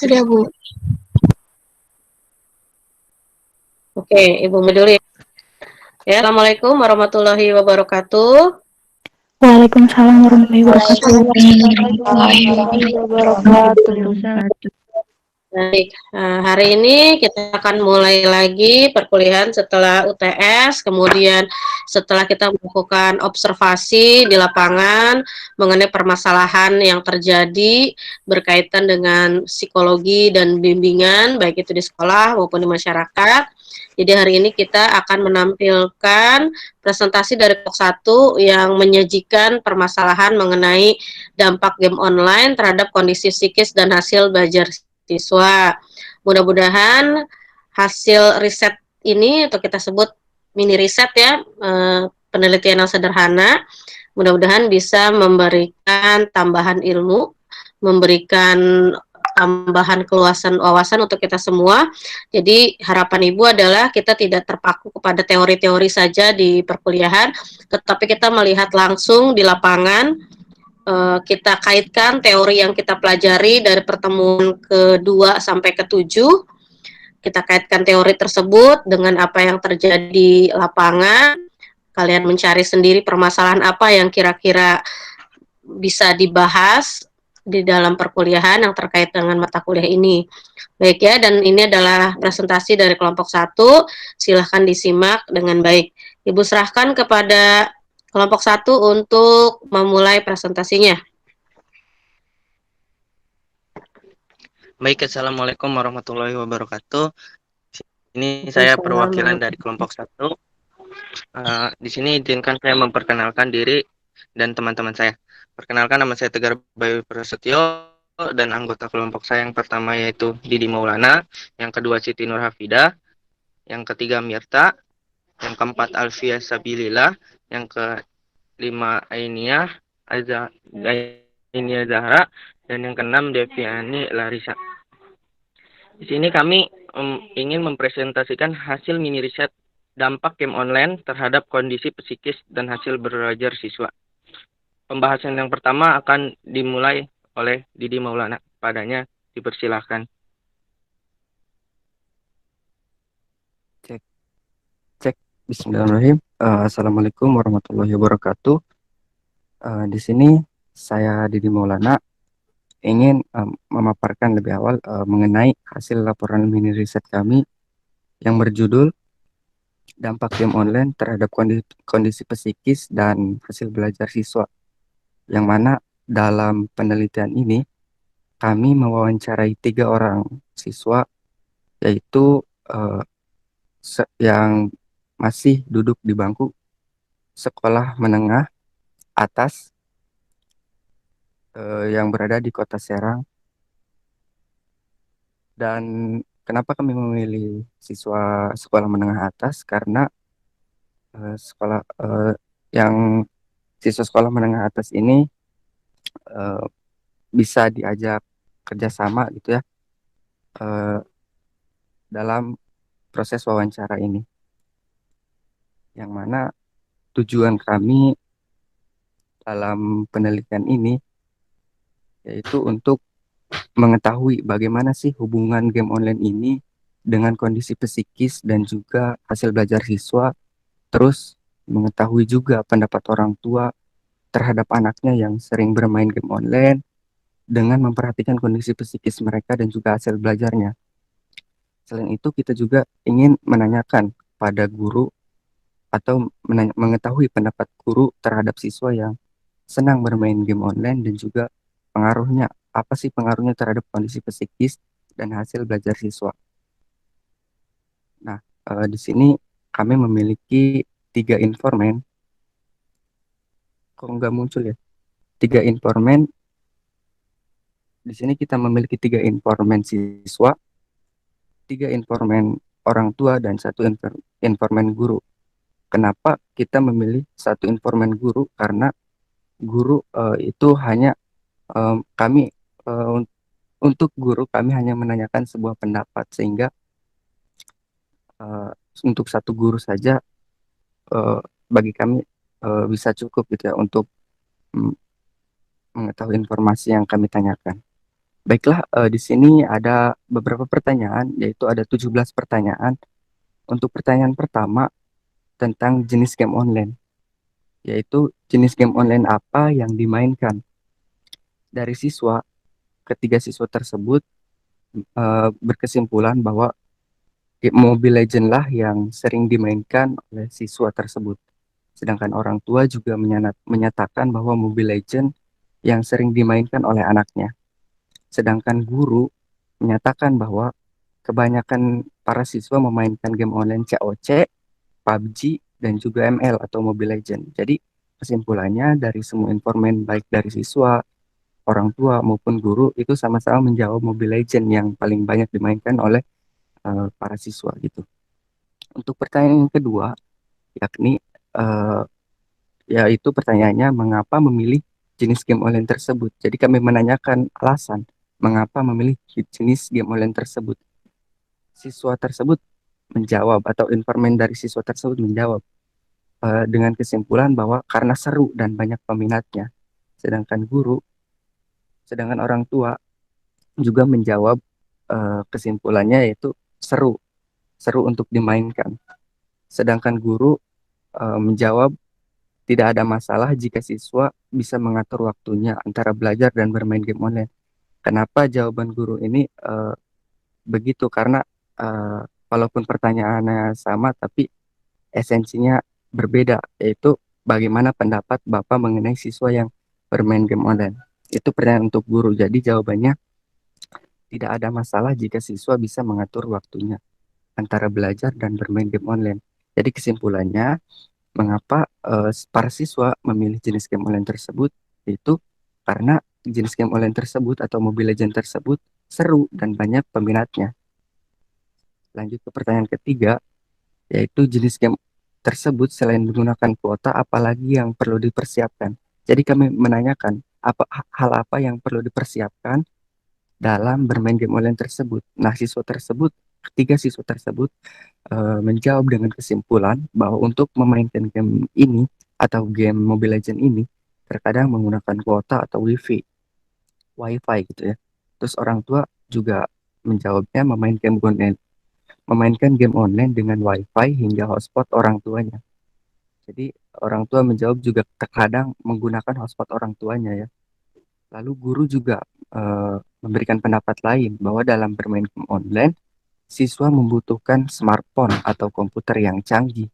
Sudah, Bu. Oke, Ibu dulu ya. Ya, Assalamualaikum warahmatullahi wabarakatuh. Waalaikumsalam warahmatullahi wabarakatuh. Warahmatullahi wabarakatuh. Baik, hari ini kita akan mulai lagi perkuliahan setelah UTS, kemudian setelah kita melakukan observasi di lapangan mengenai permasalahan yang terjadi berkaitan dengan psikologi dan bimbingan, baik itu di sekolah maupun di masyarakat. Jadi hari ini kita akan menampilkan presentasi dari kelompok 1 yang menyajikan permasalahan mengenai dampak game online terhadap kondisi psikis dan hasil belajar siswa. Mudah-mudahan hasil riset ini, atau kita sebut mini riset ya, penelitian yang sederhana, mudah-mudahan bisa memberikan tambahan ilmu, memberikan tambahan keluasan wawasan untuk kita semua. Jadi harapan Ibu adalah kita tidak terpaku kepada teori-teori saja di perkuliahan, tetapi kita melihat langsung di lapangan. Kita kaitkan teori yang kita pelajari dari pertemuan kedua sampai ketujuh. Kita kaitkan teori tersebut dengan apa yang terjadi di lapangan. Kalian mencari sendiri permasalahan apa yang kira-kira bisa dibahas di dalam perkuliahan yang terkait dengan mata kuliah ini. Baik ya, dan ini adalah presentasi dari kelompok 1. Silahkan disimak dengan baik. Ibu serahkan kepada kelompok 1 untuk memulai presentasinya. Baik, Assalamualaikum warahmatullahi wabarakatuh. Ini saya perwakilan dari kelompok 1. Di sini izinkan saya memperkenalkan diri dan teman-teman saya. Perkenalkan, nama saya Tegar Bayu Prasetyo, dan anggota kelompok saya yang pertama yaitu Didi Maulana, yang kedua Siti Nur Hafidah, yang ketiga Mirta, yang keempat Alfia Sabilillah, yang kelima Ainiyah Zahra, dan yang keenam Deviani Larissa. Di sini kami ingin mempresentasikan hasil mini riset dampak game online terhadap kondisi psikis dan hasil belajar siswa. Pembahasan yang pertama akan dimulai oleh Didi Maulana. Padanya dipersilahkan. Cek. Bismillahirrahmanirrahim. Assalamualaikum warahmatullahi wabarakatuh. Di sini saya Didi Maulana ingin memaparkan lebih awal mengenai hasil laporan mini riset kami yang berjudul dampak game online terhadap kondisi psikis dan hasil belajar siswa, yang mana dalam penelitian ini kami mewawancarai 3 orang siswa, yaitu yang masih duduk di bangku sekolah menengah atas yang berada di Kota Serang. Dan kenapa kami memilih siswa sekolah menengah atas? Karena yang siswa sekolah menengah atas ini bisa diajak kerjasama gitu ya dalam proses wawancara ini, yang mana tujuan kami dalam penelitian ini yaitu untuk mengetahui bagaimana sih hubungan game online ini dengan kondisi psikis dan juga hasil belajar siswa, terus mengetahui juga pendapat orang tua terhadap anaknya yang sering bermain game online dengan memperhatikan kondisi psikis mereka dan juga hasil belajarnya. Selain itu, kita juga ingin menanyakan pada guru atau mengetahui pendapat guru terhadap siswa yang senang bermain game online dan juga pengaruhnya, apa sih pengaruhnya terhadap kondisi psikis dan hasil belajar siswa. Nah, di sini kami memiliki 3 informan. Kok nggak muncul ya? 3 informan. Di sini kita memiliki 3 informan siswa, 3 informan orang tua, dan 1 informan guru. Kenapa kita memilih 1 informan guru? Karena guru itu hanya kami untuk guru kami hanya menanyakan sebuah pendapat, sehingga untuk 1 guru saja bagi kami bisa cukup gitu ya untuk mengetahui informasi yang kami tanyakan. Baiklah, di sini ada beberapa pertanyaan, yaitu ada 17 pertanyaan. Untuk pertanyaan pertama tentang jenis game online, yaitu jenis game online apa yang dimainkan. Dari siswa, ketiga siswa tersebut berkesimpulan bahwa game Mobile Legends lah yang sering dimainkan oleh siswa tersebut. Sedangkan orang tua juga menyatakan bahwa Mobile Legends yang sering dimainkan oleh anaknya. Sedangkan guru menyatakan bahwa kebanyakan para siswa memainkan game online COC, PUBG, dan juga ML atau Mobile Legends. Jadi kesimpulannya dari semua informan baik dari siswa, orang tua maupun guru itu sama-sama menjawab Mobile Legends yang paling banyak dimainkan oleh para siswa gitu. Untuk pertanyaan yang kedua, yakni uh, yaitu pertanyaannya mengapa memilih jenis game online tersebut. Jadi kami menanyakan alasan mengapa memilih jenis game online tersebut. Siswa tersebut menjawab atau informan dari siswa tersebut menjawab dengan kesimpulan bahwa karena seru dan banyak peminatnya. Sedangkan sedangkan orang tua juga menjawab kesimpulannya yaitu seru, seru untuk dimainkan. Sedangkan guru menjawab tidak ada masalah jika siswa bisa mengatur waktunya antara belajar dan bermain game online. Kenapa jawaban guru ini begitu? Karena walaupun pertanyaannya sama, tapi esensinya berbeda, yaitu bagaimana pendapat Bapak mengenai siswa yang bermain game online. Itu pertanyaan untuk guru. Jadi jawabannya tidak ada masalah jika siswa bisa mengatur waktunya antara belajar dan bermain game online. Jadi kesimpulannya, mengapa para siswa memilih jenis game online tersebut, itu karena jenis game online tersebut atau Mobile Legends tersebut seru dan banyak peminatnya. Lanjut ke pertanyaan ketiga, yaitu jenis game tersebut selain menggunakan kuota, apalagi yang perlu dipersiapkan. Jadi kami menanyakan hal apa yang perlu dipersiapkan dalam bermain game online tersebut. Nah, ketiga siswa tersebut menjawab dengan kesimpulan bahwa untuk memainkan game ini atau game Mobile Legends ini terkadang menggunakan kuota atau wifi gitu ya. Terus orang tua juga menjawabnya memainkan game online dengan wifi hingga hotspot orang tuanya. Jadi orang tua menjawab juga terkadang menggunakan hotspot orang tuanya ya. Lalu guru juga memberikan pendapat lain bahwa dalam bermain game online, siswa membutuhkan smartphone atau komputer yang canggih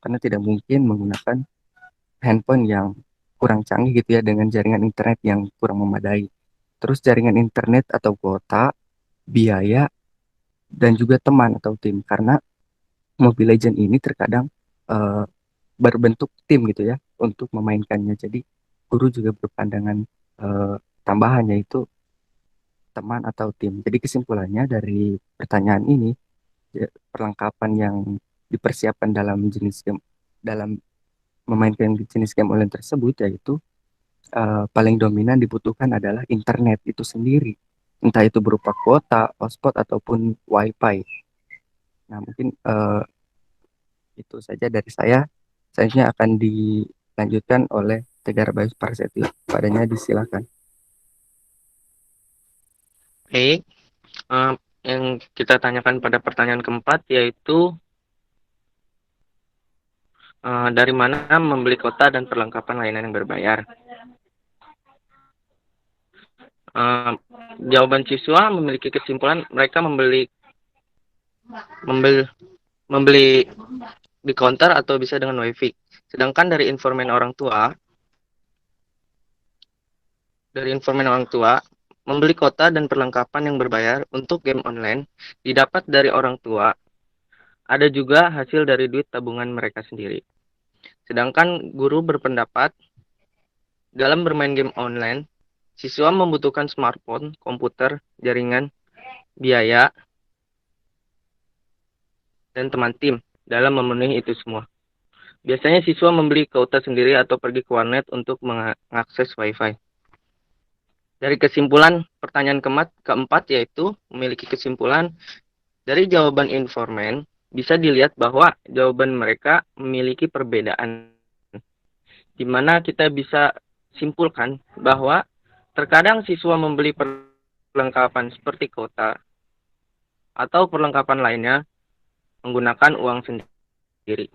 karena tidak mungkin menggunakan handphone yang kurang canggih gitu ya dengan jaringan internet yang kurang memadai. Terus jaringan internet atau kuota, biaya, dan juga teman atau tim karena Mobile Legends ini terkadang eh, berbentuk tim gitu ya untuk memainkannya. Jadi guru juga berpandangan eh, tambahan yaitu teman atau tim. Jadi kesimpulannya dari pertanyaan ini, ya, perlengkapan yang dipersiapkan dalam memainkan jenis game online tersebut yaitu paling dominan dibutuhkan adalah internet itu sendiri. Entah itu berupa kuota, hotspot ataupun wifi. Nah, mungkin itu saja dari saya. Selanjutnya akan dilanjutkan oleh Tegar Bayu Parsetio. Padanya disilakan. Baik, yang kita tanyakan pada pertanyaan keempat yaitu dari mana membeli kuota dan perlengkapan layanan yang berbayar. Jawaban siswa memiliki kesimpulan mereka membeli membeli di counter atau bisa dengan wifi. Sedangkan dari informan orang tua, membeli kuota dan perlengkapan yang berbayar untuk game online didapat dari orang tua. Ada juga hasil dari duit tabungan mereka sendiri. Sedangkan guru berpendapat dalam bermain game online, siswa membutuhkan smartphone, komputer, jaringan, biaya, dan teman tim dalam memenuhi itu semua. Biasanya siswa membeli kuota sendiri atau pergi ke warnet untuk mengakses wifi. Dari kesimpulan pertanyaan keempat yaitu memiliki kesimpulan dari jawaban informan bisa dilihat bahwa jawaban mereka memiliki perbedaan. Di mana kita bisa simpulkan bahwa terkadang siswa membeli perlengkapan seperti kuota atau perlengkapan lainnya menggunakan uang sendiri.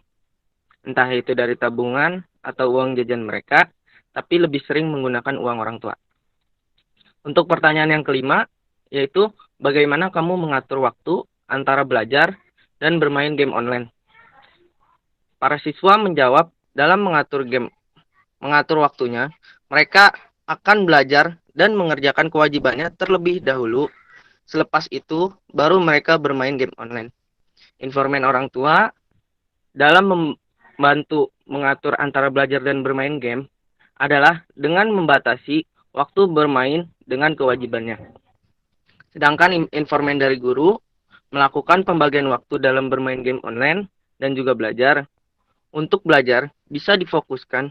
Entah itu dari tabungan atau uang jajan mereka, tapi lebih sering menggunakan uang orang tua. Untuk pertanyaan yang kelima, yaitu bagaimana kamu mengatur waktu antara belajar dan bermain game online? Para siswa menjawab dalam mengatur waktunya, mereka akan belajar dan mengerjakan kewajibannya terlebih dahulu. Selepas itu, baru mereka bermain game online. Informan orang tua dalam membantu mengatur antara belajar dan bermain game adalah dengan membatasi waktu bermain dengan kewajibannya. Sedangkan informan dari guru melakukan pembagian waktu dalam bermain game online dan juga belajar. Untuk belajar bisa difokuskan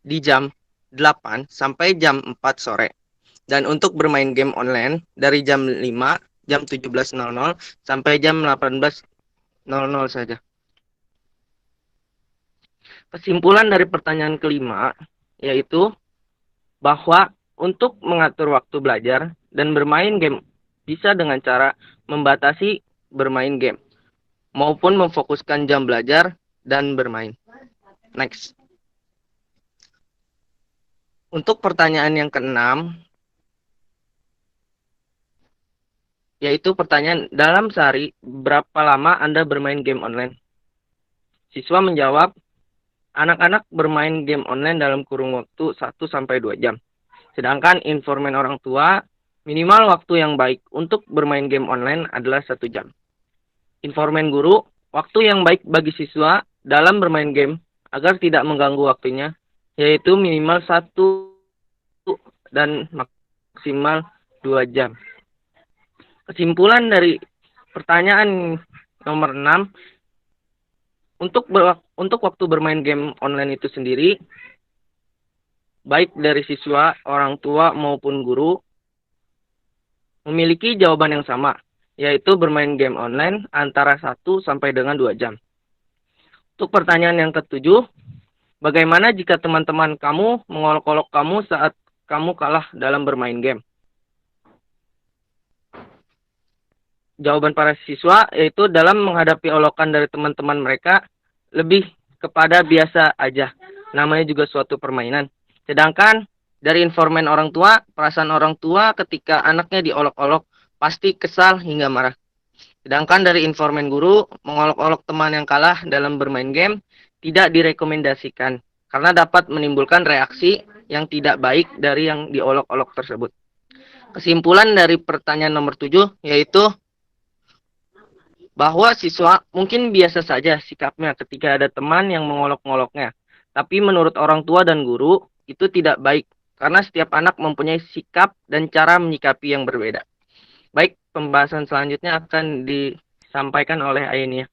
di jam 8 sampai jam 4 sore. Dan untuk bermain game online dari jam 5, jam 17.00 sampai jam 18.00 saja. Kesimpulan dari pertanyaan kelima yaitu bahwa untuk mengatur waktu belajar dan bermain game bisa dengan cara membatasi bermain game maupun memfokuskan jam belajar dan bermain. Next. Untuk pertanyaan yang keenam, yaitu pertanyaan dalam sehari berapa lama Anda bermain game online? Siswa menjawab, anak-anak bermain game online dalam kurun waktu 1-2 jam. Sedangkan informan orang tua, minimal waktu yang baik untuk bermain game online adalah 1 jam. Informan guru, waktu yang baik bagi siswa dalam bermain game agar tidak mengganggu waktunya, yaitu minimal 1 dan maksimal 2 jam. Kesimpulan dari pertanyaan nomor 6, untuk waktu bermain game online itu sendiri, baik dari siswa, orang tua maupun guru, memiliki jawaban yang sama, yaitu bermain game online antara 1 sampai dengan 2 jam. Untuk pertanyaan yang ketujuh, bagaimana jika teman-teman kamu mengolok-olok kamu saat kamu kalah dalam bermain game? Jawaban para siswa yaitu dalam menghadapi olokan dari teman-teman mereka lebih kepada biasa aja. Namanya juga suatu permainan. Sedangkan dari informan orang tua, perasaan orang tua ketika anaknya diolok-olok pasti kesal hingga marah. Sedangkan dari informan guru, mengolok-olok teman yang kalah dalam bermain game tidak direkomendasikan karena dapat menimbulkan reaksi yang tidak baik dari yang diolok-olok tersebut. Kesimpulan dari pertanyaan nomor 7 yaitu bahwa siswa mungkin biasa saja sikapnya ketika ada teman yang mengolok-ngoloknya. Tapi menurut orang tua dan guru itu tidak baik karena setiap anak mempunyai sikap dan cara menyikapi yang berbeda. Baik, pembahasan selanjutnya akan disampaikan oleh Ainia.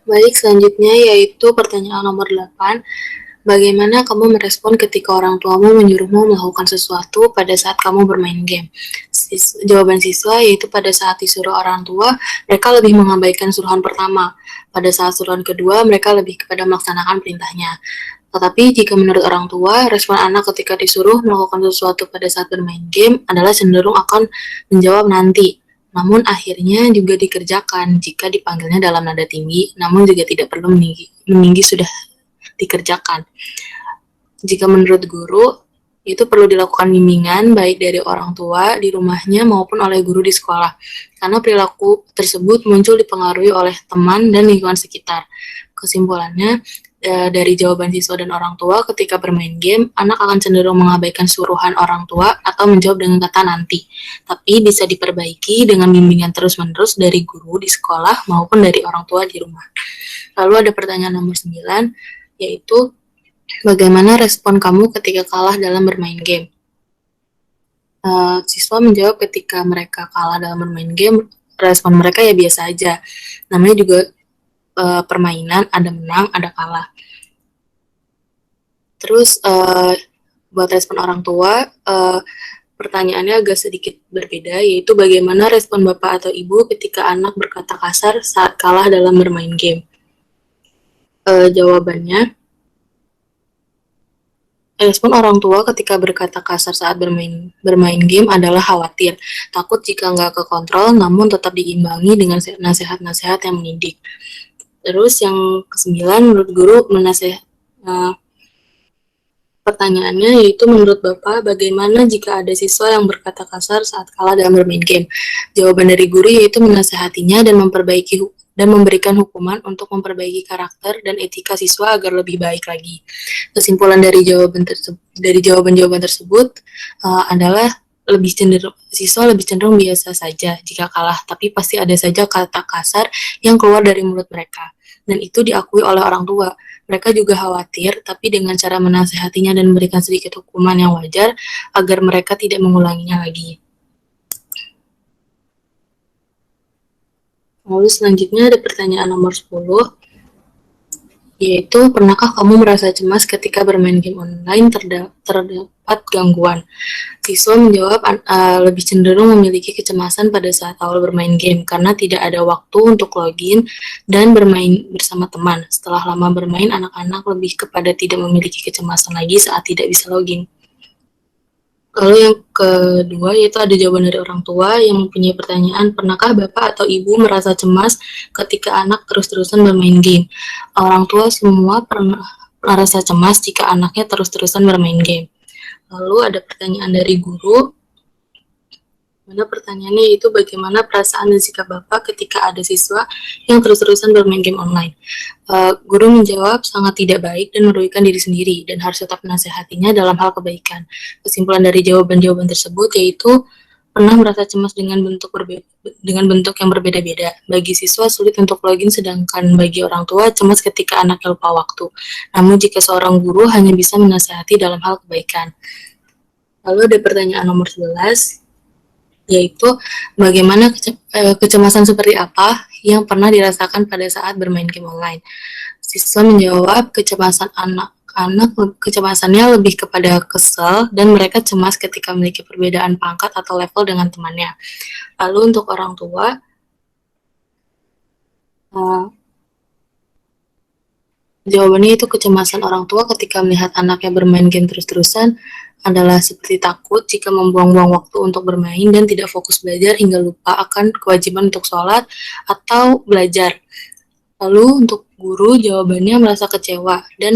Baik, selanjutnya yaitu pertanyaan nomor 8. Bagaimana kamu merespon ketika orang tuamu menyuruhmu melakukan sesuatu pada saat kamu bermain game? Jawaban siswa yaitu pada saat disuruh orang tua, mereka lebih mengabaikan suruhan pertama. Pada saat suruhan kedua, mereka lebih kepada melaksanakan perintahnya. Tetapi jika menurut orang tua, respon anak ketika disuruh melakukan sesuatu pada saat bermain game adalah cenderung akan menjawab nanti. Namun akhirnya juga dikerjakan jika dipanggilnya dalam nada tinggi, namun juga tidak perlu meninggi sudah dikerjakan. Jika menurut guru, itu perlu dilakukan bimbingan baik dari orang tua di rumahnya maupun oleh guru di sekolah. Karena perilaku tersebut muncul dipengaruhi oleh teman dan lingkungan sekitar. Kesimpulannya, dari jawaban siswa dan orang tua ketika bermain game, anak akan cenderung mengabaikan suruhan orang tua atau menjawab dengan kata nanti. Tapi bisa diperbaiki dengan bimbingan terus-menerus dari guru di sekolah maupun dari orang tua di rumah. Lalu ada pertanyaan nomor 9, yaitu bagaimana respon kamu ketika kalah dalam bermain game? Siswa menjawab ketika mereka kalah dalam bermain game, respon mereka ya biasa aja. Namanya juga permainan, ada menang, ada kalah. Terus buat respon orang tua, pertanyaannya agak sedikit berbeda, yaitu bagaimana respon Bapak atau Ibu ketika anak berkata kasar saat kalah dalam bermain game? Jawabannya, respon orang tua ketika berkata kasar saat bermain game adalah khawatir, takut jika nggak kekontrol, namun tetap diimbangi dengan nasihat-nasihat yang mendidik. Terus yang ke-9, menurut guru pertanyaannya yaitu menurut Bapak, bagaimana jika ada siswa yang berkata kasar saat kalah dalam bermain game? Jawaban dari guru yaitu menasehatinya dan memberikan hukuman untuk memperbaiki karakter dan etika siswa agar lebih baik lagi. Kesimpulan dari jawaban-jawaban tersebut adalah siswa lebih cenderung biasa saja jika kalah, tapi pasti ada saja kata kasar yang keluar dari mulut mereka, dan itu diakui oleh orang tua. Mereka juga khawatir, tapi dengan cara menasehatinya dan memberikan sedikit hukuman yang wajar agar mereka tidak mengulanginya lagi. Lalu selanjutnya ada pertanyaan nomor 10, yaitu pernahkah kamu merasa cemas ketika bermain game online terdapat gangguan? Siswa menjawab lebih cenderung memiliki kecemasan pada saat awal bermain game karena tidak ada waktu untuk login dan bermain bersama teman. Setelah lama bermain, anak-anak lebih kepada tidak memiliki kecemasan lagi saat tidak bisa login. Lalu yang kedua yaitu ada jawaban dari orang tua yang mempunyai pertanyaan, pernahkah Bapak atau Ibu merasa cemas ketika anak terus-terusan bermain game? Orang tua semua pernah merasa cemas jika anaknya terus-terusan bermain game. Lalu ada pertanyaan dari guru, mana pertanyaannya yaitu bagaimana perasaan dan sikap Bapak ketika ada siswa yang terus-terusan bermain game online? Guru menjawab sangat tidak baik dan merugikan diri sendiri dan harus tetap menasehatinya dalam hal kebaikan. Kesimpulan dari jawaban-jawaban tersebut yaitu pernah merasa cemas dengan bentuk yang berbeda-beda. Bagi siswa sulit untuk login, sedangkan bagi orang tua cemas ketika anaknya lupa waktu. Namun jika seorang guru hanya bisa menasehati dalam hal kebaikan. Lalu ada pertanyaan nomor 11, yaitu bagaimana kecemasan seperti apa yang pernah dirasakan pada saat bermain game online. Siswa menjawab kecemasannya lebih kepada kesal dan mereka cemas ketika memiliki perbedaan pangkat atau level dengan temannya. Lalu untuk orang tua, jawabannya itu kecemasan orang tua ketika melihat anaknya bermain game terus-terusan adalah seperti takut jika membuang-buang waktu untuk bermain dan tidak fokus belajar hingga lupa akan kewajiban untuk sholat atau belajar. Lalu untuk guru, jawabannya merasa kecewa dan